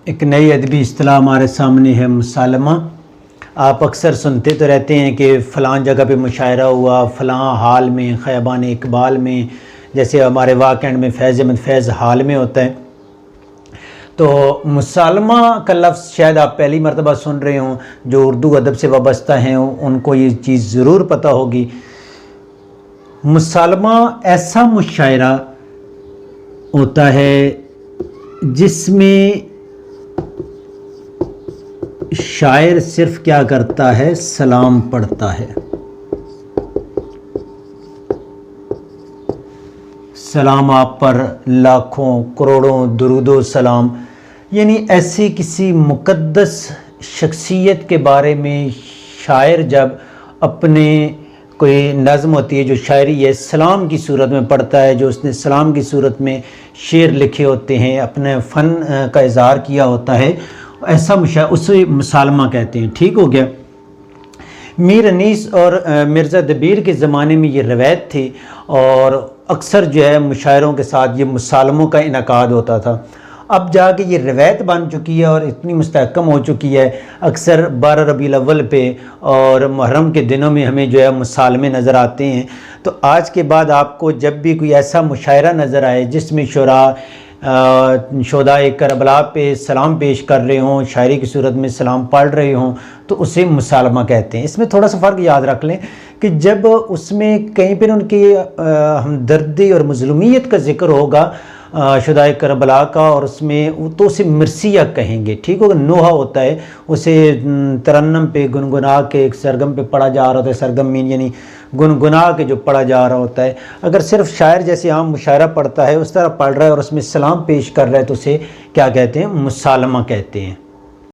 ایک نئی ادبی اصطلاح ہمارے سامنے ہے مسالمہ۔ آپ اکثر سنتے تو رہتے ہیں کہ فلاں جگہ پہ مشاعرہ ہوا، فلاں حال میں، خیبان اقبال میں، جیسے ہمارے واقعہ میں فیض احمد فیض حال میں ہوتا ہے۔ تو مسالمہ کا لفظ شاید آپ پہلی مرتبہ سن رہے ہوں، جو اردو ادب سے وابستہ ہیں ان کو یہ چیز ضرور پتہ ہوگی۔ مسالمہ ایسا مشاعرہ ہوتا ہے جس میں شاعر صرف کیا کرتا ہے، سلام پڑھتا ہے۔ سلام آپ پر لاکھوں کروڑوں درود و سلام، یعنی ایسی کسی مقدس شخصیت کے بارے میں شاعر جب اپنے کوئی نظم ہوتی ہے جو شاعری ہے سلام کی صورت میں پڑھتا ہے، جو اس نے سلام کی صورت میں شعر لکھے ہوتے ہیں، اپنے فن کا اظہار کیا ہوتا ہے، ایسا اسے مسالمہ کہتے ہیں۔ ٹھیک ہو گیا۔ میر انیس اور مرزا دبیر کے زمانے میں یہ روایت تھی، اور اکثر جو ہے مشاعروں کے ساتھ یہ مسالموں کا انعقاد ہوتا تھا۔ اب جا کے یہ روایت بن چکی ہے اور اتنی مستحکم ہو چکی ہے، اکثر 12 ربیع الاول پہ اور محرم کے دنوں میں ہمیں جو ہے مسالمے نظر آتے ہیں۔ تو آج کے بعد آپ کو جب بھی کوئی ایسا مشاعرہ نظر آئے جس میں شہدائے کربلا پہ سلام پیش کر رہے ہوں، شاعری کی صورت میں سلام پڑھ رہے ہوں، تو اسے مسالمہ کہتے ہیں۔ اس میں تھوڑا سا فرق یاد رکھ لیں کہ جب اس میں کہیں پر ان کی ہمدردی اور مظلومیت کا ذکر ہوگا شہدائے کربلا کا، اور اس میں تو اسے مرثیہ کہیں گے۔ ٹھیک ہوگا۔ نوحہ ہوتا ہے، اسے ترنم پہ گنگنا کے ایک سرگم پہ پڑھا جا رہا ہوتا ہے، سرگم مین یعنی گنگنا کے جو پڑھا جا رہا ہوتا ہے۔ اگر صرف شاعر جیسے عام مشاعرہ پڑھتا ہے اس طرح پڑھ رہا ہے اور اس میں سلام پیش کر رہا ہے تو اسے کیا کہتے ہیں، مسالمہ کہتے ہیں۔